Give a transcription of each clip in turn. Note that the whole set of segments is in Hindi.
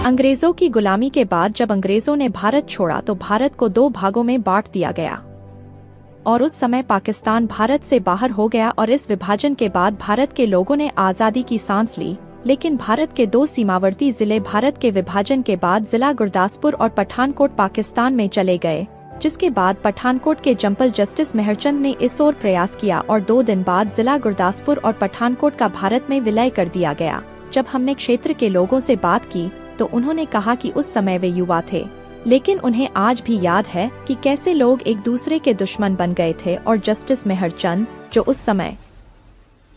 अंग्रेजों की गुलामी के बाद जब अंग्रेजों ने भारत छोड़ा तो भारत को 2 भागों में बांट दिया गया और उस समय पाकिस्तान भारत से बाहर हो गया और इस विभाजन के बाद भारत के लोगों ने आज़ादी की सांस ली। लेकिन भारत के 2 सीमावर्ती जिले भारत के विभाजन के बाद जिला गुरदासपुर और पठानकोट पाकिस्तान में चले गए, जिसके बाद पठानकोट के जंपल जस्टिस मेहरचंद ने इस ओर प्रयास किया और 2 दिन बाद जिला गुरदासपुर और पठानकोट का भारत में विलय कर दिया गया। जब हमने क्षेत्र के लोगों से बात की तो उन्होंने कहा कि उस समय वे युवा थे, लेकिन उन्हें आज भी याद है कि कैसे लोग एक दूसरे के दुश्मन बन गए थे और जस्टिस मेहरचंद, जो उस समय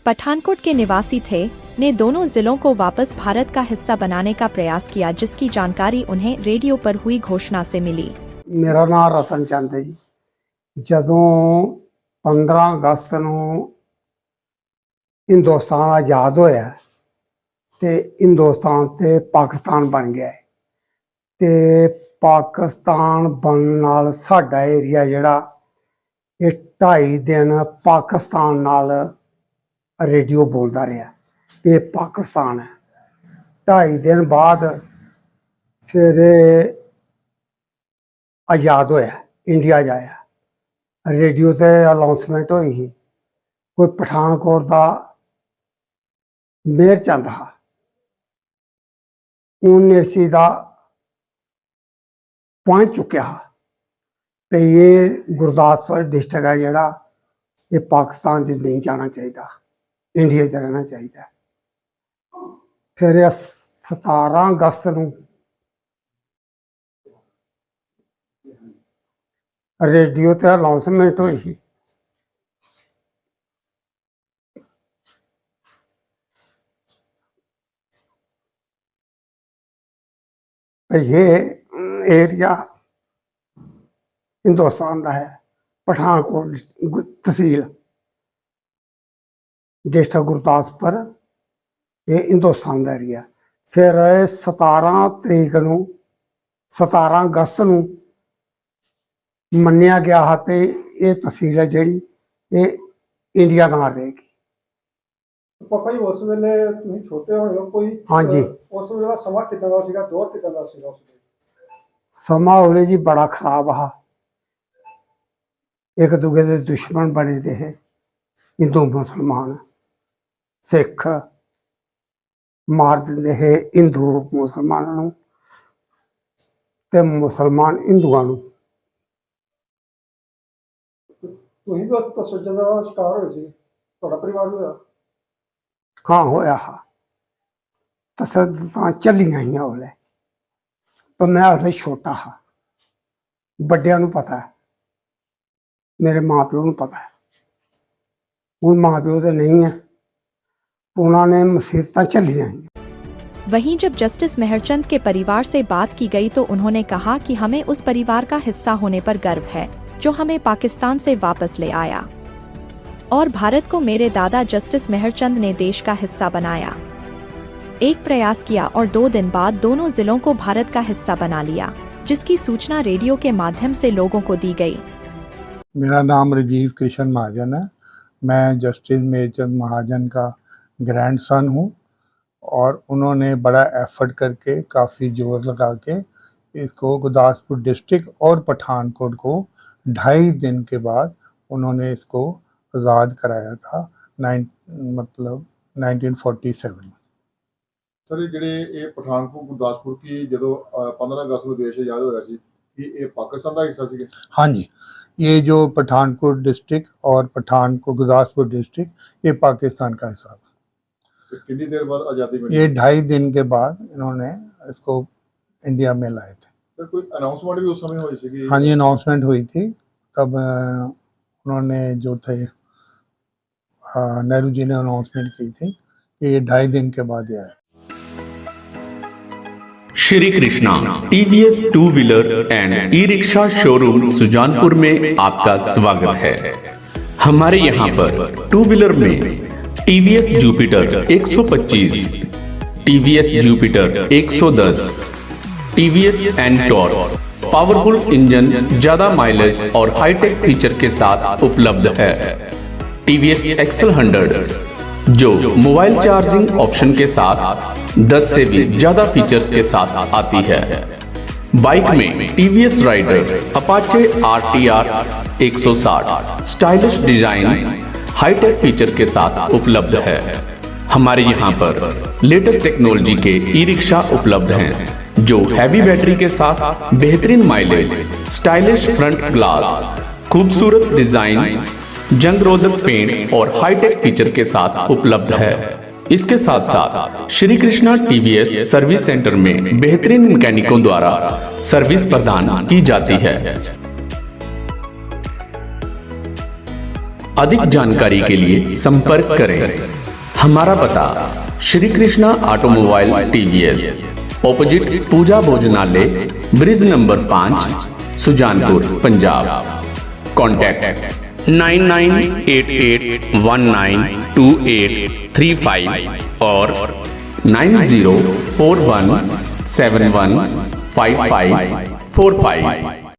पठानकोट के निवासी थे, ने दोनों जिलों को वापस भारत का हिस्सा बनाने का प्रयास किया, जिसकी जानकारी उन्हें रेडियो पर हुई घोषणा से मिली। मेरा नाम रतन चंद है जी। जदों 15 अगस्त नूं हिंदुस्तान आज़ाद होया ते हिंदुस्तान ते पाकिस्तान बन गया है ते पाकिस्तान बनने नाल साडा एरिया जिहड़ा ये 2.5 दिन पाकिस्तान नाल रेडियो बोलदा रहा, ये पाकिस्तान है। 2.5 दिन बाद फिर आज़ाद होया, इंडिया जाया, रेडियो ते अनाउंसमेंट हुई ही। कोई पठानकोट दा मेहर चंद हा, उन्हें इस चीज़ का पॉइंट चुकया कि ये गुरदासपुर डिस्ट्रिक्ट है जिहड़ा ये पाकिस्तान च नहीं जाना चाहिए, इंडिया च रहना चाहिए। फिर 17 अगस्त नूं रेडियो ते अनाउंसमेंट हुई ही। ये एरिया हिंदुस्तान का है, पठानकोट तहसील डिस्ट्रिक्ट गुरदासपुर, ये हिंदुस्तान का एरिया। फिर 17 तरीक नूं 17 अगस्त नूं मन्निया गया है कि ये तहसील है जिहड़ी ये इंडिया नाल रहेगी। पापा जी उस वेले तुसीं छोटे होए हो, कोई हाँ जी, उस वेले दा समा किदां दा सीगा, दौर किदां दा सीगा उस वेले? समा उहले जी बड़ा खराब हा। एक दूजे दे दुश्मन बने दे हे, हिंदू मुसलमान सिख मार दिंदे हे हिंदू मुसलमानां नूं ते मुसलमान हिंदुआं नूं। तुसीं भी उस तसज्जुद दा शिकार होए सी, तुहाडा परिवार भी होया? हाँ होया हा, तसद्दुदां चलियां हियां उहले, पर मैं उसले छोटा हा। बड्डियां नूं पता है, मेरे माँ प्यो नूं पता है, हुण माँ प्यो ते नहीं है, उन्होंने मुसीबतां झल्लियां हियां। वहीं जब जस्टिस मेहरचंद के परिवार से बात की गई तो उन्होंने कहा कि हमें उस परिवार का हिस्सा होने पर गर्व है जो हमें पाकिस्तान से वापस ले आया और भारत को मेरे दादा जस्टिस मेहरचंद ने देश का हिस्सा बनाया। एक प्रयास किया और 2 दिन बाद दोनों जिलों को भारत का हिस्सा बना लिया, जिसकी सूचना रेडियो के माध्यम से लोगों को दी गई। मेरा नाम राजीव कृष्ण महाजन है। मैं जस्टिस मेहरचंद महाजन का ग्रैंडसन हूँ और उन्होंने बड़ा एफर्ट करके काफ़ी जोर लगा के इसको गुरदासपुर डिस्ट्रिक्ट और पठानकोट को 2.5 दिन के बाद उन्होंने इसको आज़ाद कराया था, 1947। सर ਜਿਹੜੇ पठानकोट गुरदासपुर की जो 15 अगस्त को देश आज़ाद होया सी, ये पाकिस्तान का हिस्सा सीगे? हाँ जी, ये जो पठानकोट डिस्ट्रिक्ट और पठानकोट गुरदासपुर डिस्ट्रिक्ट ये पाकिस्तान का हिस्सा था। कितनी देर बाद आज़ादी मिली? ये 2.5 दिन के बाद इन्होंने इसको इंडिया में लाए थे। सर कोई अनाउंसमेंट भी उस समय हुई थी? हाँ जी, अनाउंसमेंट हुई थी, तब उन्होंने जो थे नेहरू जी ने अनाउंसमेंट की थी कि ये 2.5 दिन के बाद आए। Shri Krishna TVS 2 wheeler and e rickshaw showroom Sujanpur में आपका स्वागत है। हमारे यहाँ पर 2 व्हीलर में TVS Jupiter 125, TVS Jupiter 110, TVS Ntorq powerful engine, ज्यादा माइलेज और हाईटेक फीचर के साथ उपलब्ध है। टीवीएस एक्सल 100, जो मोबाइल चार्जिंग ऑप्शन के साथ 10 से भी ज्यादा फीचर्स के साथ आती है। बाइक में TVS rider Apache RTR 160 stylish design hitech feature के साथ उपलब्ध है। हमारे यहाँ पर लेटेस्ट टेक्नोलॉजी के ई रिक्शा उपलब्ध हैं जो हैवी बैटरी के साथ बेहतरीन माइलेज, स्टाइलिश फ्रंट ग्लास, खूबसूरत डिजाइन, जंग रोधक पेंट और हाईटेक फीचर के साथ उपलब्ध है। इसके साथ साथ Shri Krishna TVS service centre में बेहतरीन मैकेनिकों द्वारा सर्विस प्रदान की जाती है। अधिक जानकारी के लिए संपर्क करें। हमारा पता Shri Krishna automobile TVS, opposite Puja Bhojanalaya, bridge number 5, Sujanpur, Punjab. Contact 9988192835 और 9041715545।